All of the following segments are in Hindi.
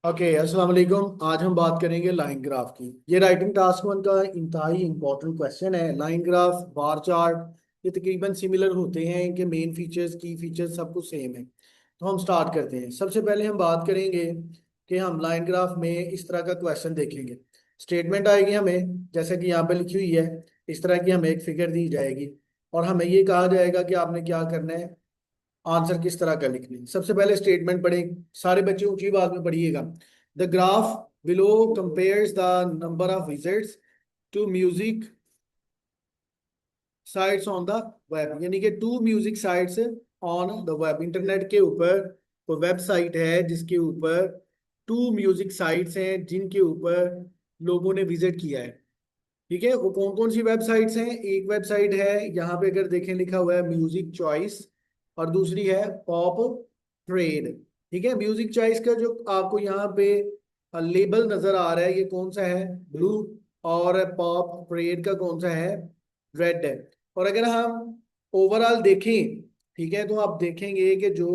ओके, अस्सलाम वालेकुम। आज हम बात करेंगे लाइन ग्राफ की। ये राइटिंग टास्क वन का इंतहाई इंपॉर्टेंट क्वेश्चन है। लाइन ग्राफ, बार चार्ट, ये तकरीबन सिमिलर होते हैं। इनके मेन फीचर्स, की फीचर्स सब कुछ सेम है। तो हम स्टार्ट करते हैं। सबसे पहले हम बात करेंगे कि हम लाइन ग्राफ में इस तरह का क्वेश्चन देखेंगे। स्टेटमेंट आएगी हमें, जैसे कि यहाँ पे लिखी हुई है। इस तरह की हमें एक फिगर दी जाएगी और हमें ये कहा जाएगा कि आपने क्या करना है, आंसर किस तरह का लिखना है। सबसे पहले स्टेटमेंट पढ़े, सारे बच्चे ऊंची आवाज में पढ़िएगा। The graph below compares the number of visits to music sites on the web, यानी कि to music sites on the web. Internet के ऊपर कोई वेबसाइट है जिसके ऊपर टू म्यूजिक साइट्स हैं जिनके ऊपर लोगों ने विजिट किया है। ठीक है, वो कौन कौन सी वेबसाइट्स हैं? एक वेबसाइट है यहाँ पे, अगर देखें लिखा हुआ है म्यूजिक चॉइस, और दूसरी है पॉप ट्रेड। ठीक है, म्यूजिक चॉइस का जो आपको यहाँ पे लेबल नजर आ रहा है, ये कौन सा है? ब्लू। और पॉप ट्रेड का कौन सा है? रेड है। और अगर हम ओवरऑल देखें, ठीक है, तो आप देखेंगे कि जो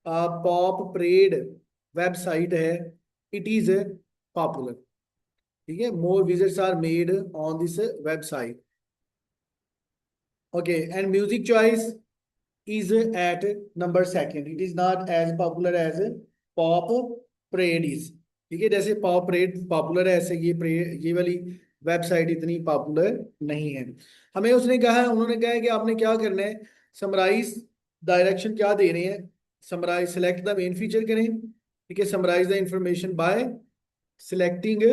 पॉप ट्रेड वेबसाइट है, इट इज पॉपुलर। ठीक है, more visits are made on this website. Okay, and music choice is at number second. It is not as popular as pop parade is. ठीक है, जैसे पॉप परेड पॉपुलर है, ऐसे ये वाली वेबसाइट इतनी पॉपुलर नहीं है। हमें उसने कहा है, उन्होंने कहा है कि आपने क्या करना है, समराइज डायरेक्शन क्या दे रहे हैं। Summarise, select the main feature करें। ठीक है, summarise the information by selecting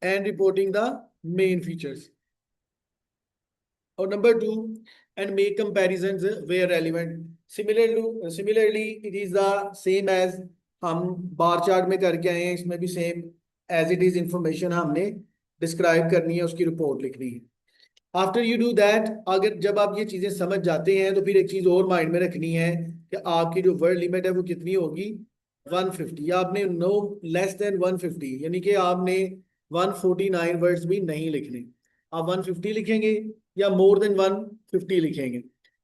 and reporting the main features. और number two, and make comparisons where relevant. Similarly it is the same as हम बार चार्ट में करके आए हैं, इसमें भी same as it is information हमने डिस्क्राइब करनी है, उसकी रिपोर्ट लिखनी है। आफ्टर यू डू दैट, अगर जब आप ये चीजें समझ जाते हैं, तो फिर एक चीज और माइंड में रखनी है कि आपकी जो वर्ड लिमिट है वो कितनी होगी? 150। आपने नो लेस देन 150, यानी कि आपने 149 वर्ड्स भी नहीं लिखने। आप 150 लिखेंगे या मोर देन 150 लिखेंगे,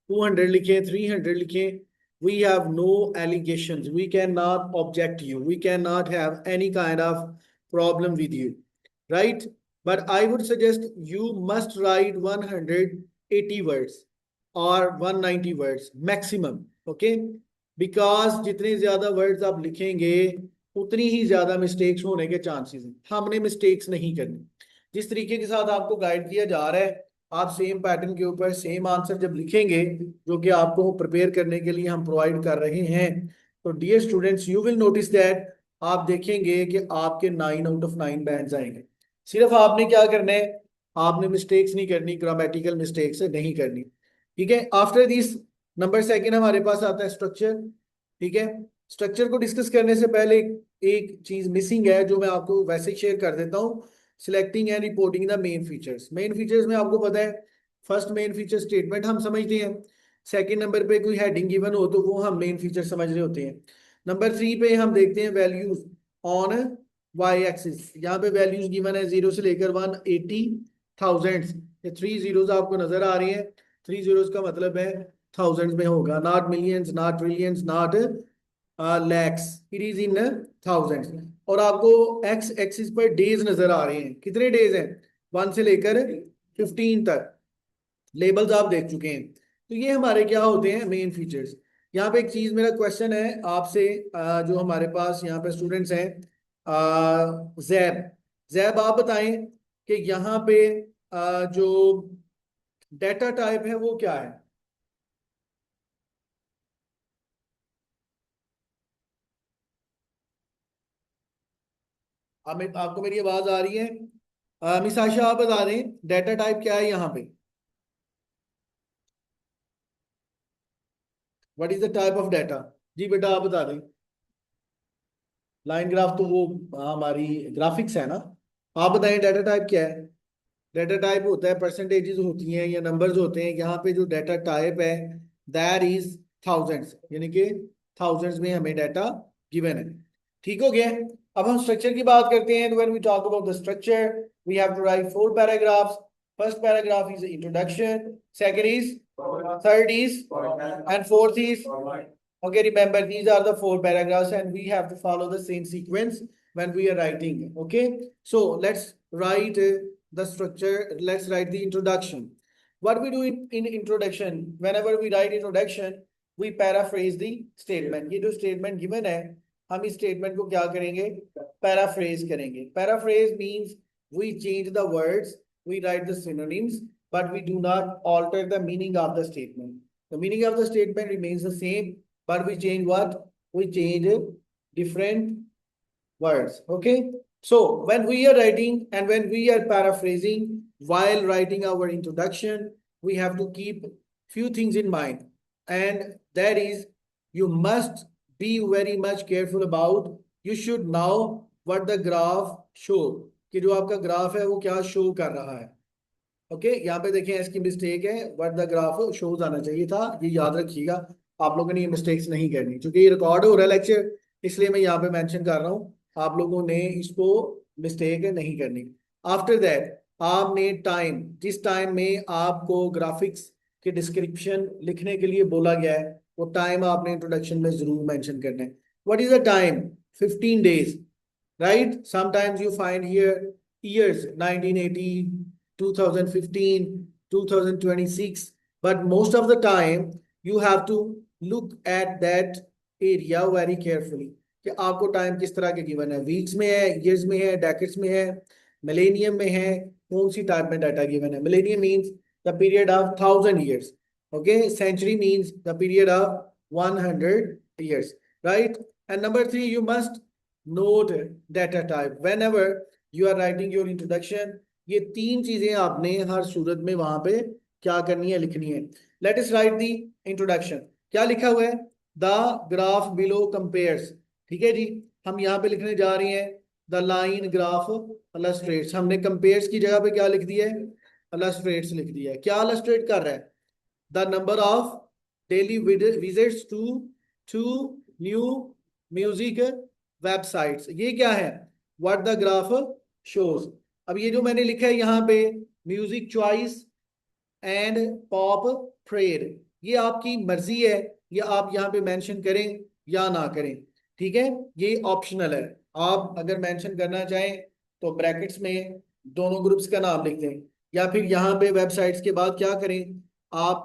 200 लिखें, 300 लिखें, we have no allegations, we cannot object you, we cannot have any kind of problem with you, right? But I would suggest you must write 180 words or 190 words maximum, okay? Because जितने ज्यादा वर्ड्स आप लिखेंगे, उतनी ही ज्यादा मिस्टेक्स होने के चांसेस हैं। हमने मिस्टेक्स नहीं करनी। जिस तरीके के साथ आपको गाइड किया जा रहा है, आप सेम पैटर्न के ऊपर सेम आंसर जब लिखेंगे, जो कि आपको प्रिपेयर करने के लिए हम प्रोवाइड कर रहे हैं, तो dear students, you will notice that आप देखेंगे कि आपके 9 आउट ऑफ 9 बैंड्स आएंगे। सिर्फ आपने क्या करना है, आपने मिस्टेक्स नहीं करनी, ग्रामेटिकल मिस्टेक्स नहीं करनी। ठीक है, आफ्टर दिस नंबर सेकंड हमारे पास आता है स्ट्रक्चर। ठीक है, स्ट्रक्चर को डिस्कस करने से पहले एक चीज मिसिंग है, जो मैं आपको वैसे ही शेयर कर देता हूँ। Selecting and reporting the main features. Main features में आपको पता है, फर्स्ट मेन फीचर स्टेटमेंट हम समझते हैं। सेकंड नंबर पे कोई हेडिंग गिवन हो तो वो हम मेन फीचर समझ रहे होते हैं। नंबर 3 पे हम देखते हैं वैल्यूज ऑन वाई एक्सिस। यहाँ पे वैल्यूज गिवन है 0 से लेकर 180,000। ये 3 जीरोस आपको नजर आ रही है। 3 जीरोस का मतलब है थाउजेंड्स में होगा, not millions, not trillions, not lakhs, it is in thousands. और आपको एक्स एक्सिस पर डेज नजर आ रहे हैं। कितने डेज हैं? 1 से लेकर 15 तक। लेबल्स आप देख चुके हैं। तो ये हमारे क्या होते हैं? Main features. यहाँ पे एक चीज, मेरा क्वेश्चन है आपसे, जो हमारे पास यहाँ पे स्टूडेंट्स हैं, जैब। जैब आप बताएं कि यहाँ पे जो डेटा टाइप है वो क्या है? आपको मेरी आवाज आ रही है? मिस आशा, आप बता दें डेटा टाइप क्या है यहाँ पे? What is the type of data? जी बेटा, आप बता दें। लाइन ग्राफ तो वो हमारी ग्राफिक्स है ना। आप बताएं डाटा टाइप क्या है? डाटा टाइप होता है, परसेंटेजेस होती हैं या नंबर्स होते हैं। यहाँ पे जो डाटा टाइप है, दैट इज थाउजेंड्स, यानी कि थाउजेंड्स में हमें डाटा गिवन है। ठीक हो गया? अब हम स्ट्रक्चर की बात करते हैं। When we talk about the structure, we have to write 4 paragraphs. First paragraph is introduction, second is, third is, and fourth is Okay, remember these are the four paragraphs and we have to follow the same sequence when we are writing. Okay, so let's write the structure. Let's write the introduction. What we do in introduction, whenever we write introduction, we paraphrase the statement. ये जो statement given है, हम इस statement को क्या करेंगे? Paraphrase करेंगे. Paraphrase means we change the words, we write the synonyms, but we do not alter the meaning of the statement. The meaning of the statement remains the same, but we change what? We change different words. Okay. So when we are writing and when we are paraphrasing while writing our introduction, we have to keep few things in mind. And that is, you must be very much careful about, you should know what the graph show, कि जो आपका ग्राफ है वो क्या शो कर रहा है. ओके यहाँ पे देखें इसकी मिस्टेक है, व्हाट द ग्राफ शोज आना चाहिए था, ये याद रखिएगा. आप लोगों ने ये मिस्टेक्स नहीं करनी क्योंकि ये रिकॉर्ड हो रहा है लेक्चर, इसलिए मैं यहाँ पे मेंशन कर रहा हूँ. आप लोगों ने इसको मिस्टेक नहीं करनी. आफ्टर दैट आपने टाइम, जिस टाइम में आपको ग्राफिक्स के डिस्क्रिप्शन लिखने के लिए बोला गया है, वो टाइम आपने इंट्रोडक्शन में जरूर मेंशन करना है. What is the time? 15 days, right? Sometimes you find here years 1980, 2015, 2026, but most of the time you have to look at that area very carefully कि आपको टाइम किस तरह के गिवन है, वीक्स में है, ईयर्स में है, डेकेड्स में है, मिलेनियम में है, कौन सी टाइप में डाटा गिवन है. Millennium means the period of 1000 years. Okay, century means the period of 100 years, right? And number three, you must note data type whenever you are writing your introduction. ये तीन चीजें आपने हर सूरत में वहां पे क्या करनी है, लिखनी है. लेट अस राइट दी इंट्रोडक्शन. क्या लिखा हुआ है? The graph below compares. ठीक है जी, हम यहाँ पे लिखने जा रहे हैं द लाइन ग्राफ इलस्ट्रेट्स. हमने कंपेयर्स की जगह पे क्या लिख दिया है? इलस्ट्रेट्स लिख दिया है. क्या इलस्ट्रेट कर रहा है? The number of daily visits to new music websites. ये क्या है? What the graph shows. अब ये जो मैंने लिखा है यहाँ पे music choice and pop trade, ये आपकी मर्जी है, ये आप यहाँ पे मेंशन करें या ना करें. ठीक है, ये ऑप्शनल है. आप अगर मेंशन करना चाहें तो ब्रैकेट्स में दोनों ग्रुप्स का नाम लिख दें, या फिर यहाँ पे वेबसाइट्स के बाद क्या करें, आप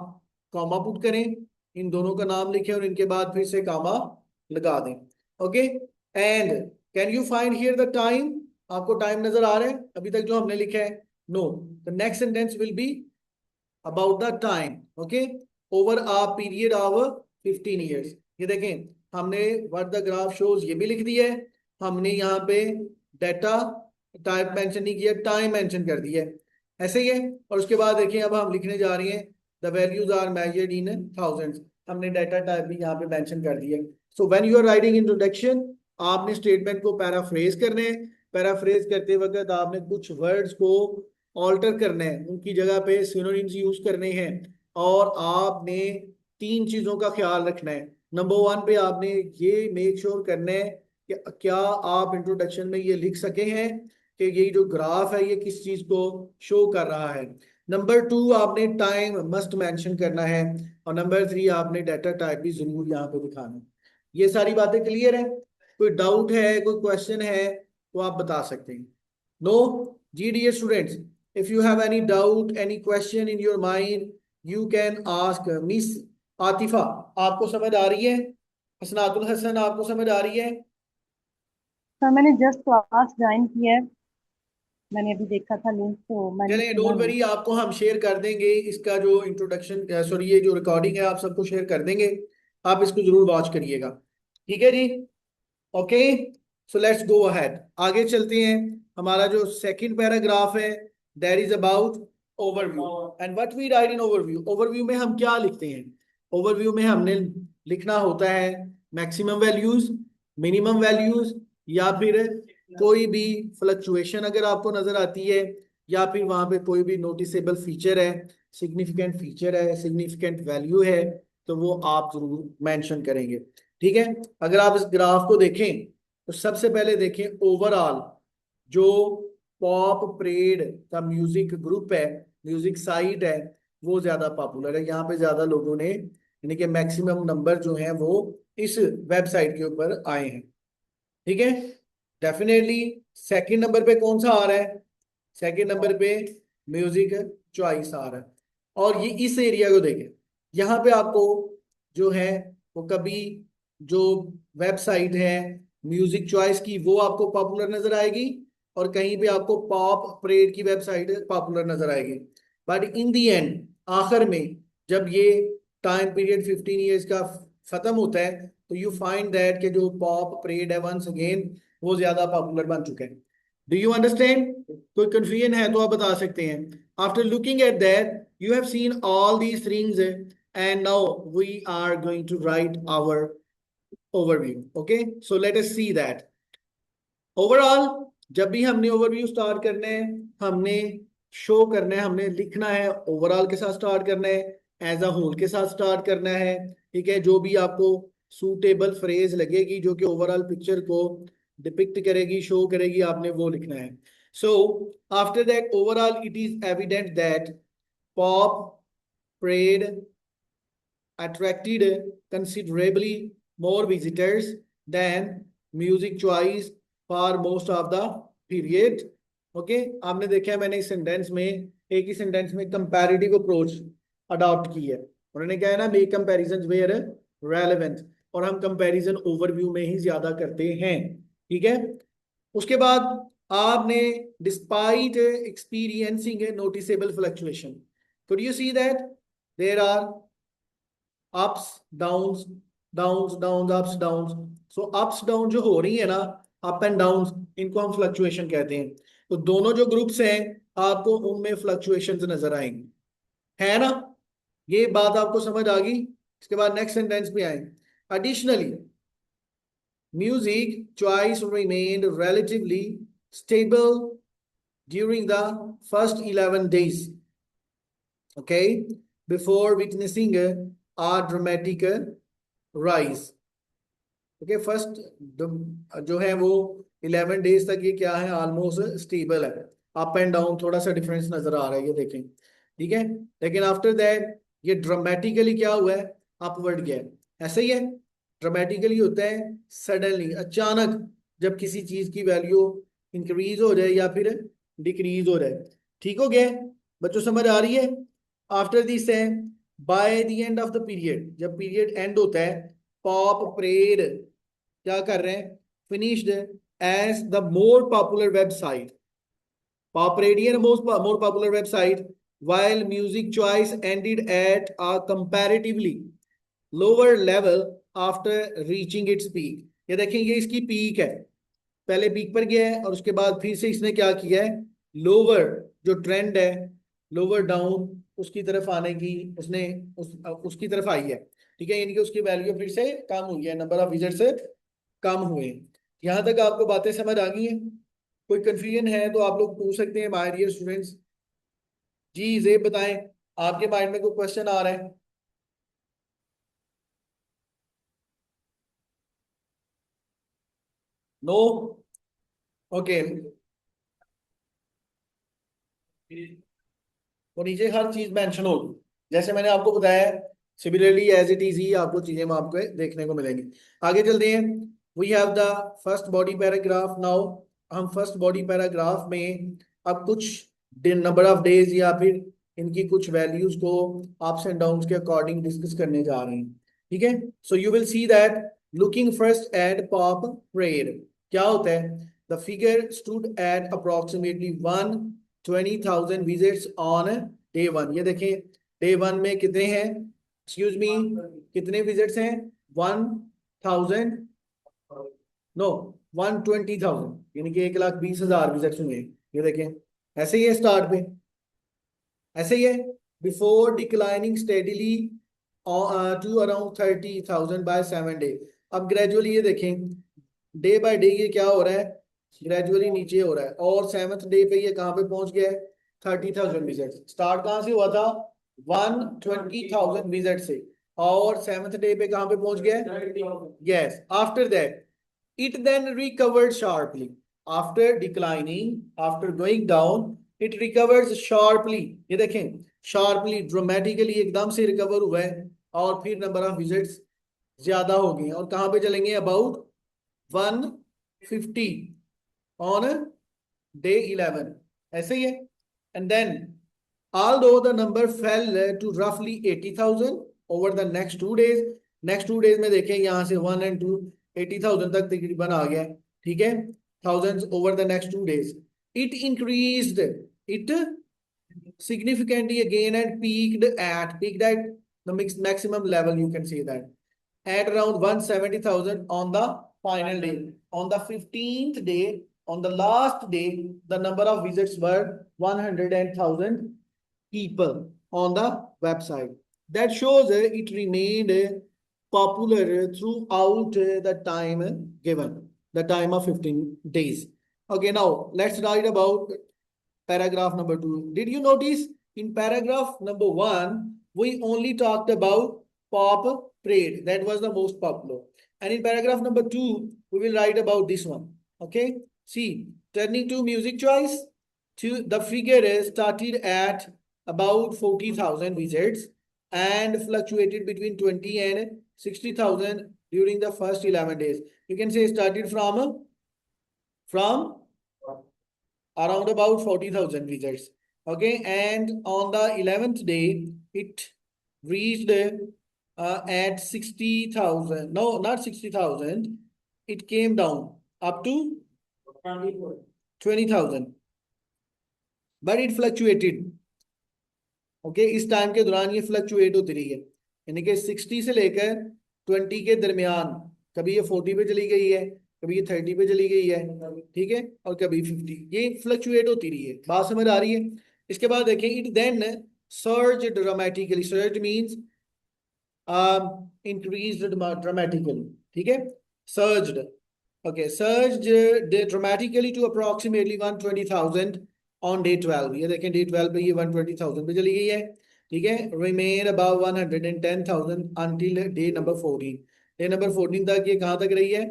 कॉमा पुट करें, इन दोनों का नाम लिखें और इनके बाद फिर से कॉमा लगा दें. Okay, and can you find here the time? आपको टाइम नजर आ रहा है अभी तक जो हमने लिखा है? No. The next sentence will be about the time. Okay, over a period of 15 years. ये देखें, हमने व्हाट द ग्राफ शोज ये भी लिख दिया है, हमने यहाँ पे डेटा टाइप मेंशन नहीं किया, टाइम मेंशन कर दिया है. ऐसे ही है. और उसके बाद देखिए अब हम लिखने जा रहे हैं the values are measured in thousands. हमने डेटा टाइप भी यहाँ पे मेंशन कर दिया है. So when you are writing introduction, आपने स्टेटमेंट को पैराफ्रेज करने हैं. पैराफ्रेज करते वक्त आपने कुछ वर्ड्स को ऑल्टर करना है, उनकी जगह पे सिनोनिम्स यूज करने हैं. और आपने तीन चीजों का ख्याल रखना है. नंबर वन पे आपने ये मेक श्योर करना है कि क्या आप इंट्रोडक्शन में ये लिख सके हैं कि ये जो ग्राफ है ये किस चीज को शो कर रहा है. नंबर टू, आपने टाइम मस्ट मेंशन करना है. और नंबर थ्री, आपने डाटा टाइप भी जरूर यहाँ पे दिखाना है. ये सारी बातें क्लियर है? कोई डाउट है, कोई क्वेश्चन है तो आप बता सकते हैं. नो जी dear students, if you have any doubt, any question in your mind, you can ask Miss Atifa. आपको समझ आ रही है? हसनातुल हसन, आपको समझ आ रही है? सर मैंने जस्ट क्लास ज्वाइन की है, मैंने अभी देखा था लिंक तो मैंने चलें, सुना डोंट नहीं। वरी, आपको हम शेयर कर देंगे इसका जो इंट्रोडक्शन, सॉरी ये जो रिकॉर्डिंग है आप सबको शेयर कर देंगे. आप इसको जरूर वॉच करिएगा. ठीक है जी. Okay, so let's go ahead. आगे चलते हैं. हमारा जो सेकंड पैराग्राफ है that is about overview. And what we write in overview. Overview में हम क्या लिखते हैं? ओवरव्यू में हमने लिखना होता है मैक्सिमम वैल्यूज, मिनिमम वैल्यूज, या फिर कोई भी फ्लक्चुएशन अगर आपको नजर आती है, या फिर वहां पे कोई भी नोटिसेबल फीचर है, सिग्निफिकेंट फीचर है, सिग्निफिकेंट वैल्यू है, तो वो आप जरूर मेंशन करेंगे. ठीक है, अगर आप इस ग्राफ को देखें तो सबसे पहले देखें ओवरऑल जो पॉप परेड का म्यूजिक ग्रुप है, म्यूजिक साइट है, वो ज्यादा पॉपुलर है. यहाँ पे ज्यादा लोगों ने, यानी कि मैक्सिमम नंबर जो है वो इस वेबसाइट के ऊपर आए हैं। ठीक है, डेफिनेटली सेकंड नंबर पे कौन सा आ रहा है? सेकंड नंबर पे म्यूजिक चॉइस आ रहा है। और ये इस एरिया को देखें, यहाँ पे आपको जो है वो कभी जो वेबसाइट है म्यूजिक चॉइस की वो आपको पॉपुलर नजर आएगी, और कहीं पे आपको पॉप परेड की वेबसाइट पॉपुलर नजर आएगी। बट इन दी एंड, आखिर में जब ये टाइम पीरियड 15 ईयर्स का खत्म होता है, तो यू फाइंड दैट कि जो पॉप परेड है वंस अगेन वो ज्यादा पॉपुलर बन चुका है। Do you understand? कोई कंफ्यूजन है तो आप बता सकते हैं। After looking at that, you have seen all these things, and now we are going to write our overview. Okay, so let us see that overall. जब भी हमने ओवरव्यू स्टार्ट करना है, हमने शो करना है, हमने लिखना है, ओवरऑल के साथ स्टार्ट करना है, एज अ होल के साथ स्टार्ट करना है। ठीक है, जो भी आपको सूटेबल फ्रेज लगेगी जो कि ओवरऑल पिक्चर को डिपिक्ट करेगी, शो करेगी, आपने वो लिखना है। So after that overall it is evident that pop parade attracted considerably more visitors than music choice for most of the period. Okay, आपने देखा है मैंने इस सेंटेंस में, एक ही सेंटेंस में कंपैरेटिव अप्रोच अडॉप्ट की है। उन्होंने क्या है ना, मेक कंपैरिजंस वेयर रेलेवेंट, और हम कंपैरिजन ओवरव्यू में ही ज्यादा करते हैं। ठीक है, उसके बाद आपने despite experiencing A noticeable fluctuation, could you see that there are ups downs, downs downs, ups downs. So ups down जो हो रही है ना, अप एंड डाउन्स, इनको हम फ्लक्चुएशन कहते हैं। तो दोनों जो ग्रुप्स हैं आपको उनमें फ्लक्चुएशंस नजर आएंगी, है ना? ये बात आपको समझ आ गई? इसके बाद नेक्स्ट सेंटेंस पे आए। Additionally music choice remained relatively stable during the first 11 days, okay, before witnessing a dramatic rise। Okay, first जो है वो 11 डेज तक ये क्या है, ऑलमोस्ट स्टेबल है। अप एंड डाउन थोड़ा सा डिफरेंस नजर आ रहा है, ये देखें। ठीक है, लेकिन आफ्टर दैट ये ड्रामेटिकली क्या हुआ है, अपवर्ड गया है। ऐसे ही है, ड्रामेटिकली होता है सडनली, अचानक, जब किसी चीज की वैल्यू इंक्रीज हो जाए या फिर डिक्रीज हो जाए। ठीक हो गया बच्चों, समझ आ रही है? आफ्टर दिस है by the end of the period, जब पीरियड एंड होता है, पॉप परेड क्या कर रहे हैं, finished as the more popular website, pop radian more popular website, while music choice ended at a comparatively lower level after reaching its peak। ये देखें, ये इसकी पीक है, पहले पीक पर गया है और उसके बाद फिर से इसने क्या किया है, लोअर जो ट्रेंड है, लोअर डाउन उसकी तरफ आने की उसने उसकी तरफ आई है। ठीक है, यानी कि उसकी वैल्यू फिर से कम हुई है, नंबर ऑफ विजिट से कम हुए। यहाँ तक आपको बातें समझ आ गई हैं? कोई कंफ्यूजन है तो आप लोग पूछ सकते हैं माय डियर स्टूडेंट्स। जी ये बताएं, आपके माइंड में कोई क्वेश्चन आ रहा है? नो? ओके, वो नीचे हर चीज मेंशन होगी जैसे मैंने आपको बताया। सिमिलरली एज इट इज ही आपको चीजें आपको देखने को मिलेंगी। आगे चलते हैं। We have the first body paragraph now. हम फर्स्ट बॉडी पैराग्राफ में अब कुछ नंबर ऑफ डेज या फिर इनकी कुछ वैल्यूज को अप्स एंड डाउन्स के अकॉर्डिंग डिस्कस करने जा रहे हैं। ठीक है, so you will see that looking first at pop parade, क्या होता है, the figure stood at approximately 120,000 visits on day one. ये देखें, डे वन में कितने हैं, एक्सक्यूज मी, कितने विजिट्स हैं, 1,000, नो, 120,000, यानी कि 1,20,000 विजिट्स हुए हैं। ये देखें, ऐसे ही है स्टार्ट पे, ऐसे ही है, before declining steadily to around 30,000 by 7 day. अब ग्रेजुअली ये देखें, डे बाय डे ये क्या हो रहा है, ग्रेजुअली नीचे हो रहा है, और 7th डे पे ये कहाँ पे पहुंच गया है, 30,000 विजिट। स्टार्ट कहाँ से हुआ था, 120,000 विजिट से, और 7th डे पे कहाँ पे पहुंच गया है, yes. After that it then recovered sharply after declining, after going down it recovers sharply। ये देखें, sharply, dramatically एकदम से रिकवर हुआ है, और फिर नंबर ऑफ विजिट्स ज्यादा हो गई हैं, और कहाँ पे चलेंगे, अबाउट 150 ऑन डे 11, ऐसे ही है। And then although the number fell to roughly 80,000 over the next 2 days में देखें यहाँ से 1 and 2 80,000 तक तकरीबन आ गया, ठीक है, thousands over the next 2 days, it increased it significantly again and peaked at the maximum level, you can say that, at around 170,000 on the final day. On the 15th day, on the last day, the number of visits were 100,000 people on the website. That shows it remained popular throughout the time given, the time of 15 days. Okay, now let's write about paragraph number 2. Did you notice in paragraph number 1, we only talked about pop parade. That was the most popular. And in paragraph number 2, we will write about this one. Okay. See, turning to music choice, the figure started at about 40,000 visits and fluctuated between 20 and 60,000 during the first 11 days. You can say started from around about 40,000 visits. Okay, and on the 11th day, it reached at 60,000. No, not 60,000. It came down up to 20,000. But it fluctuated. Okay, इस टाइम के दौरान ये फ्लक्चुएट होती रही है, यानी कि 60 से लेकर 20 के दरमियान, कभी ये 40 पे चली गई है, कभी ये 30 पे चली गई है, ठीक है, और कभी 50, ये फ्लक्चुएट होती रही है। बात समझ आ रही है? इसके बाद देखें, it then surge dramatically, surge means increased dramatically, ठीक है, surged, okay, surged dramatically to approximately 120,000 on day 12। ये देखें डे 12 पे ये 120,000 पे चली गई है, ठीक है, remain about 110,000 until day number 14। Day number 14 तक ये कहाँ तक रही है,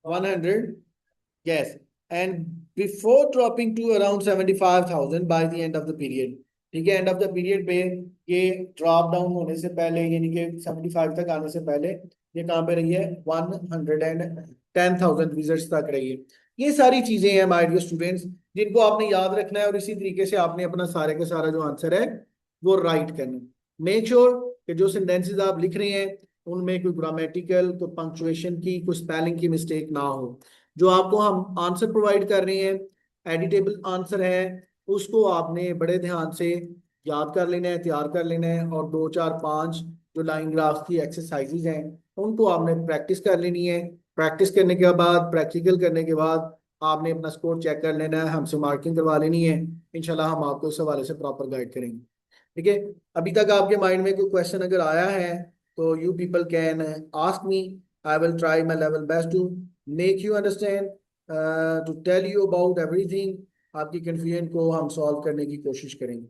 100, yes, and before dropping to around 75,000 by the end of the period, ठीक है, एंड ऑफ द पीरियड पे ये ड्रॉप डाउन होने से पहले, यानी कि 75 तक आने से पहले ये कहाँ पे रही है, 110,000 विजिट्स तक रही है। ये सारी चीजें हैं माय डियर स्टूडेंट्स, जिनको आपने याद रखना है, और इसी तरीके से आपने अपना सारे का सारा जो आंसर है वो राइट करना। मेक श्योर कि जो सेंटेंसेस आप लिख रहे हैं उनमें कोई ग्रामेटिकल, कोई पंक्चुएशन की, कोई स्पेलिंग की मिस्टेक ना हो। जो आपको हम आंसर प्रोवाइड कर रहे हैं, एडिटेबल आंसर है, उसको आपने बड़े ध्यान से याद कर लेना है, तैयार कर लेना है, और 2 4 5 जो लाइन ग्राफ्स की एक्सरसाइजेज हैं उनको आपने प्रैक्टिस कर लेनी है। प्रैक्टिस करने के बाद, प्रैक्टिकल करने के बाद आपने अपना स्कोर चेक कर लेना है, हमसे मार्किंग करवा लेनी है। इंशाल्लाह हम आपको इस हवाले से प्रॉपर गाइड करेंगे, ठीक है। अभी तक आपके माइंड में कोई क्वेश्चन अगर आया है तो you people can ask me, I will try my level best to make you understand, to tell you about everything. आपकी कन्फ्यूजन को हम सॉल्व करने की कोशिश करेंगे,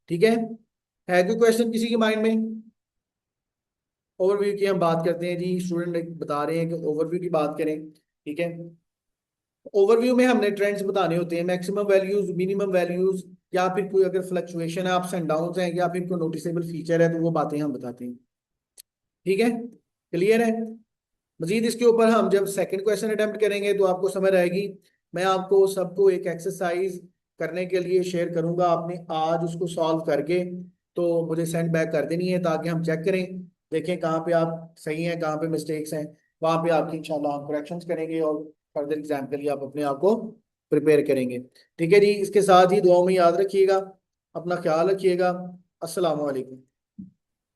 ठीक है कोई क्वेश्चन किसी के माइंड में? ओवरव्यू की हम बात करते हैं जी, स्टूडेंट बता रहे हैं कि ओवरव्यू की बात करें, ठीक है। ओवरव्यू में हमने ट्रेंड्स बताने होते हैं, मैक्सिमम वैल्यूज, मिनिमम वैल्यूज, या फिर कोई अगर फ्लक्चुएशन है, अप्स एंड डाउन्स हैं, या फिर कोई नोटिसेबल फीचर है, तो वो बातें हम बताते हैं, ठीक है, क्लियर है। मजीद इसके ऊपर हम जब सेकंड क्वेश्चन अटेम्प्ट करेंगे तो आपको समझ आएगी। मैं आपको सबको एक एक्सरसाइज करने के लिए शेयर करूंगा, आपने आज उसको सॉल्व करके तो मुझे सेंड बैक कर देनी है, ताकि हम चेक करें, देखें कहाँ पे आप सही हैं, कहाँ पे मिस्टेक्स हैं, वहाँ पे आपकी इंशाल्लाह हम करेक्शंस करेंगे और फर्दर एग्जाम के लिए आप अपने आप को प्रिपेयर करेंगे, ठीक है जी। इसके साथ ही दुआओं में याद रखिएगा, अपना ख्याल रखिएगा। अस्सलाम वालेकुम।